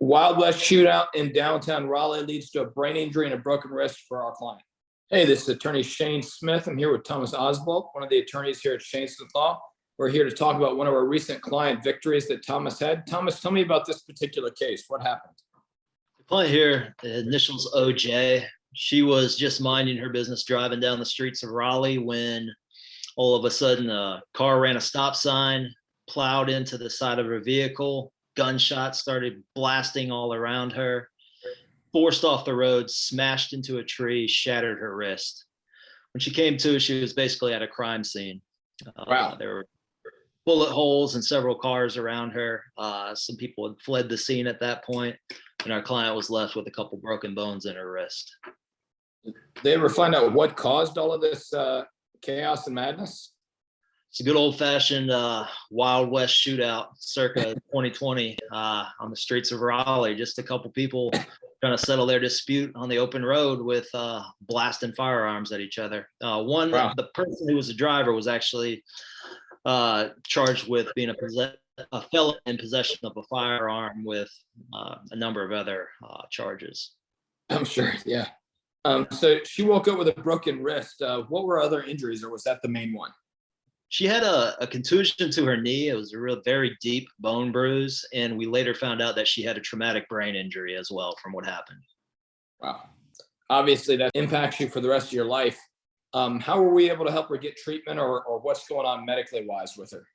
Wild West shootout in downtown Raleigh leads to a brain injury and a broken wrist for our client. Hey, this is attorney Shane Smith. I'm here with Thomas Oswald, one of the attorneys here at Shane Smith Law. We're here to talk about one of our recent client victories that Thomas had. Thomas, tell me about this particular case. What happened? The client here, the initials OJ, she was just minding her business driving down the streets of Raleigh when all of a sudden a car ran a stop sign, plowed into the side of her vehicle, gunshots started blasting all around her, forced off the road, smashed into a tree, shattered her wrist. When she came to, she was basically at a crime scene. Wow. There were bullet holes in several cars around her. Some people had fled the scene at that point, and our client was left with a couple broken bones in her wrist. Did they ever find out what caused all of this chaos and madness? It's a good old-fashioned Wild West shootout circa 2020 on the streets of Raleigh. Just a couple people trying to settle their dispute on the open road with blasting firearms at each other. Wow. The person who was the driver was actually charged with being a felon in possession of a firearm with a number of other charges. I'm sure, yeah. So she woke up with a broken wrist. What were other injuries, or was that the main one? She had a contusion to her knee. It was a very deep bone bruise. And we later found out that she had a traumatic brain injury as well from what happened. Wow. Obviously, that impacts you for the rest of your life. How were we able to help her get treatment, or what's going on medically wise with her?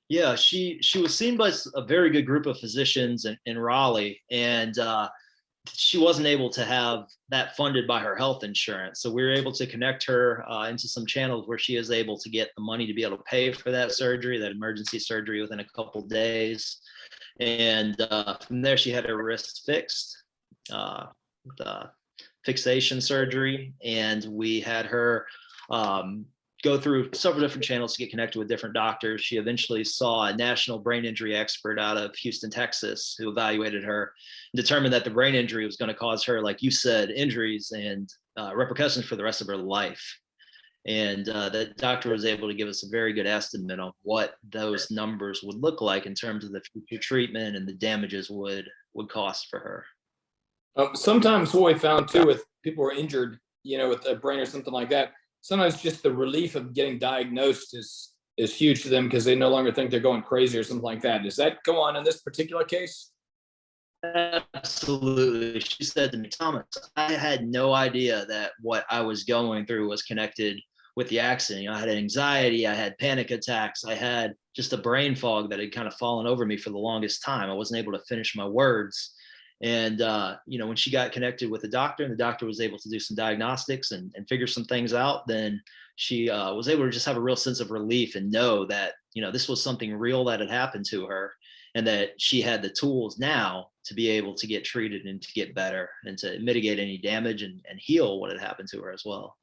Yeah, she was seen by a very good group of physicians in Raleigh, and she wasn't able to have that funded by her health insurance. So we were able to connect her into some channels where she is able to get the money to be able to pay for that surgery, that emergency surgery, within a couple of days. And from there, she had her wrist fixed, the fixation surgery, and we had her go through several different channels to get connected with different doctors. She eventually saw a national brain injury expert out of Houston, Texas, who evaluated her and determined that the brain injury was going to cause her, like you said, injuries and repercussions for the rest of her life. And the doctor was able to give us a very good estimate of what those numbers would look like in terms of the future treatment and the damages would cost for her. Sometimes what we found too with people who are injured, with a brain or something like that, sometimes just the relief of getting diagnosed is huge to them because they no longer think they're going crazy or something like that. Does that go on in this particular case? Absolutely. She said to me, Thomas, I had no idea that what I was going through was connected with the accident. I had anxiety, I had panic attacks, I had just a brain fog that had kind of fallen over me for the longest time. I wasn't able to finish my words. And, when she got connected with the doctor and the doctor was able to do some diagnostics and figure some things out, then she was able to just have a real sense of relief and know that, this was something real that had happened to her and that she had the tools now to be able to get treated and to get better and to mitigate any damage and heal what had happened to her as well.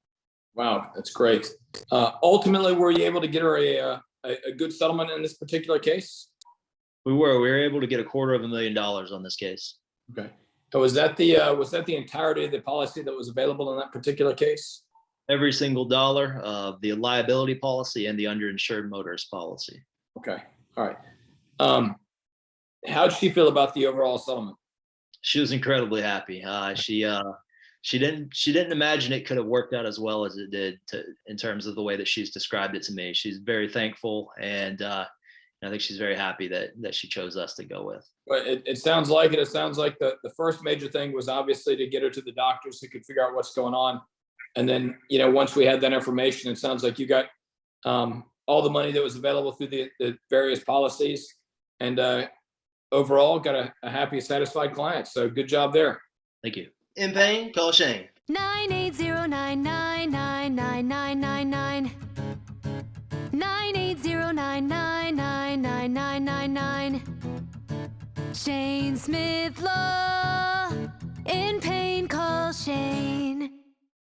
Wow, that's great. Ultimately, were you able to get her a good settlement in this particular case? We were able to get $250,000 on this case. Okay. So was that the entirety of the policy that was available in that particular case? Every single dollar of the liability policy and the underinsured motorist policy. Okay. All right. How did she feel about the overall settlement? She was incredibly happy. She didn't imagine it could have worked out as well as it did in terms of the way that she's described it to me. She's very thankful, and I think she's very happy that she chose us to go with. Well, it sounds like it. It sounds like the first major thing was obviously to get her to the doctor so she could figure out what's going on. And then, once we had that information, it sounds like you got all the money that was available through the various policies, and overall got a happy, satisfied client. So good job there. Thank you. In pain, call Shane. 980-999-9999. 980-999-9999. Shane Smith Law. In pain, call Shane.